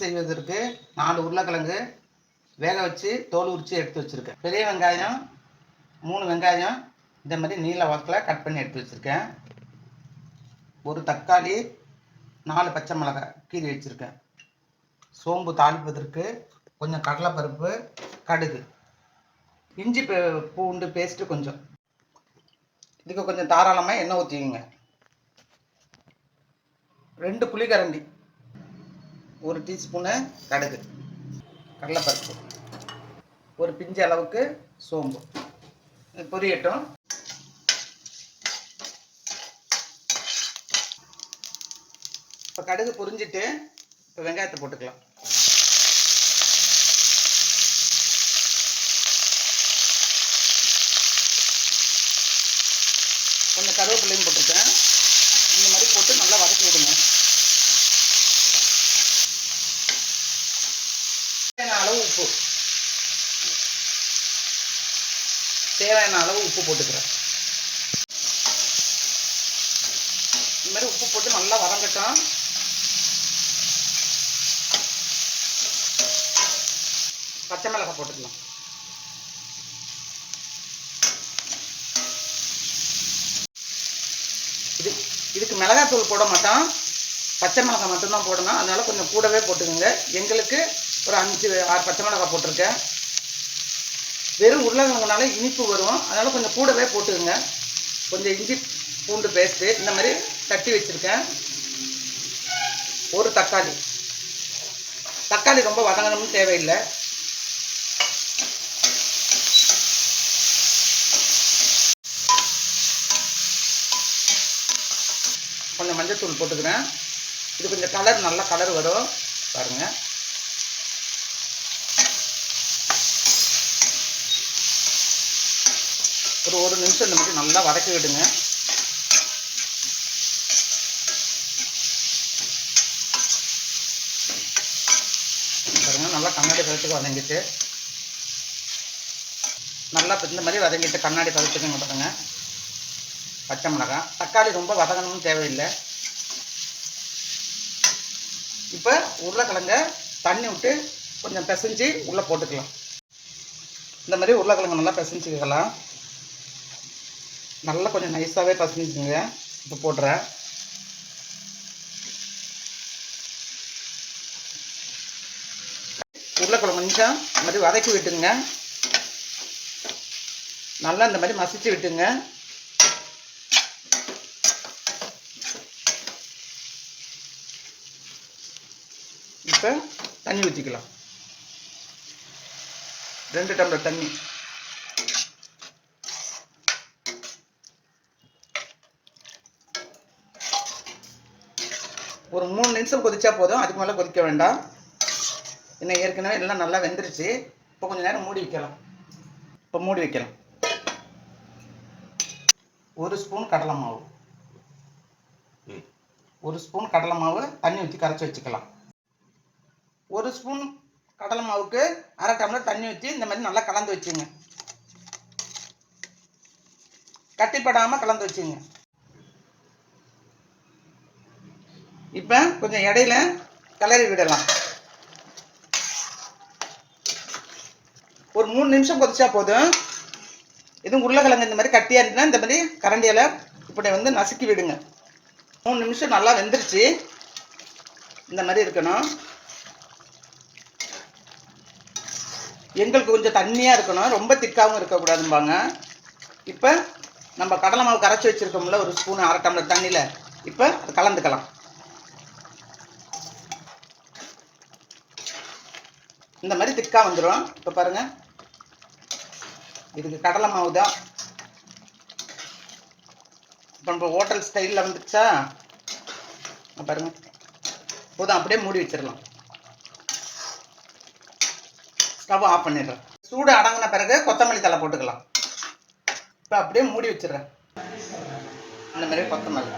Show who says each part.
Speaker 1: செய்வதற்கு 4 உருளைக்கிழங்கு வேக வச்சு தோல் உரித்து எடுத்து வச்சுருக்கேன். பெரிய வெங்காயம் 3 வெங்காயம் இந்த மாதிரி நீல வாக்கில் கட் பண்ணி எடுத்து வச்சுருக்கேன். ஒரு தக்காளி 4 பச்சை மிளகாய் கீறி வச்சுருக்கேன். சோம்பு தாளிப்பதற்கு கொஞ்சம் கடலைப்பருப்பு, கடுகு, இஞ்சி பூண்டு பேஸ்ட்டு கொஞ்சம். இதுக்கு கொஞ்சம் தாராளமாக எண்ணெய் ஊற்றிக்குங்க. 2 புளிக்கரண்டி, 1 டீஸ்பூனு கடுகு, கடலைப்பருப்பு, ஒரு பிஞ்சு அளவுக்கு சோம்பு. பொரியட்டும். இப்போ கடுகு பொரிஞ்சிட்டு இப்போ வெங்காயத்தை போட்டுக்கலாம். கொஞ்சம் கருவேப்பிலையும் போட்டுருக்கேன். இந்த மாதிரி போட்டு நல்லா வதக்கி விடுங்க. தேவையான அளவு உப்பு, தேவையான அளவு உப்பு போட்டுக்கிறேன். இந்த மாதிரி உப்பு போட்டு நல்லா வதங்கட்டும். பச்சை மிளகாய் போட்டுக்கலாம். இதுக்கு மிளகாத்தூள் போட மாட்டோம், பச்சை மிளகாய் மட்டும்தான் போடணும். அதனால கொஞ்சம் கூடவே போட்டுக்கோங்க. எங்களுக்கு ஒரு 5-6 பச்சை மிளகாய் போட்டிருக்கேன். வெறும் உருளைக்கிழங்குனால இனிப்பு வரும், அதனால கொஞ்சம் கூடவே போட்டுக்கோங்க. கொஞ்சம் இஞ்சி பூண்டு பேஸ்ட்டு இந்த மாதிரி தட்டி வச்சுருக்கேன். ஒரு தக்காளி. தக்காளி ரொம்ப வதங்கணும்னு தேவையில்லை. கொஞ்சம் மஞ்சள் தூள் போட்டுக்கிறேன். இது கொஞ்சம் கலர், நல்ல கலர் வரும் பாருங்கள். ஒரு நிமிஷம் இந்த மாதிரி நல்லா வதக்கி விடுங்க. பாருங்கள், நல்லா கண்ணாடி பதத்துக்கு வதங்கிட்டு, நல்லா இந்த மாதிரி வதங்கிட்டு கண்ணாடி பதத்துக்குங்க. பாருங்கள், பச்சை மிளகாய், தக்காளி ரொம்ப வதங்கணும்னு தேவையில்லை. இப்போ உருளைக்கிழங்க தண்ணி விட்டு கொஞ்சம் பிசைஞ்சு உள்ளே போட்டுக்கலாம். இந்த மாதிரி உருளைக்கிழங்கு நல்லா பிசைஞ்சிக்கலாம். நல்லா கொஞ்சம் நைஸாகவே பசஞ்சுங்க. இப்போ போடுறேன். உருளைக்கிழங்கு கொஞ்சம் இந்த மாதிரி வதக்கி விட்டுங்க. நல்லா இந்த மாதிரி மசிச்சு விட்டுங்க. இப்போ தண்ணி ஊற்றிக்கலாம். 2 டம்ளர் தண்ணி. ஒரு 3 நிமிஷம் கொதிச்சா போதும், அதுக்கு மேலே கொதிக்க வேண்டாம். இன்னும் ஏற்கனவே எல்லாம் நல்லா வெந்துருச்சு. இப்போ கொஞ்சம் நேரம் மூடி வைக்கலாம். இப்போ மூடி வைக்கலாம். 1 ஸ்பூன் கடலை மாவு, 1 ஸ்பூன் கடலை மாவு தண்ணி ஊற்றி கரைச்சி வச்சுக்கலாம். 1 ஸ்பூன் கடலை மாவுக்கு 1/2 டம்ளர் தண்ணி ஊற்றி இந்த மாதிரி நல்லா கலந்து வச்சுங்க. கட்டிப்படாமல் கலந்து வச்சுங்க. இப்போ கொஞ்சம் இடையில கிளறி விடலாம். ஒரு 3 நிமிஷம் கொதிச்சா போதும். எதுவும் உருளைக்கிழங்கு இந்த மாதிரி கட்டியாக இருந்துச்சுன்னா இந்த மாதிரி கரண்டியால் இப்படி வந்து நசுக்கி விடுங்க. 3 நிமிஷம் நல்லா வெந்துருச்சு. இந்த மாதிரி இருக்கணும். எங்களுக்கு கொஞ்சம் தண்ணியாக இருக்கணும், ரொம்ப திக்காகவும் இருக்கக்கூடாதும்பாங்க. இப்போ நம்ம கடலை மாவு கரைச்சி வச்சுருக்கோம்ல, 1 ஸ்பூன் 1/2 டம்ளர் தண்ணியில், இப்போ அது கலந்துக்கலாம். இந்த மாதிரி திக்காக வந்துடும். இப்போ பாருங்கள், இதுக்கு கடலை மாவு தான். இப்போ நம்ம ஹோட்டல் ஸ்டைலில் வந்துடுச்சா பாருங்கள். போதும், அப்படியே மூடி வச்சிடலாம். ஸ்டவ் ஆஃப் பண்ணிடுறேன். சூடு அடங்கின பிறகு கொத்தமல்லி தழை போட்டுக்கலாம். இப்போ அப்படியே மூடி வச்சிடுறேன். இந்த மாதிரி கொத்தமல்லி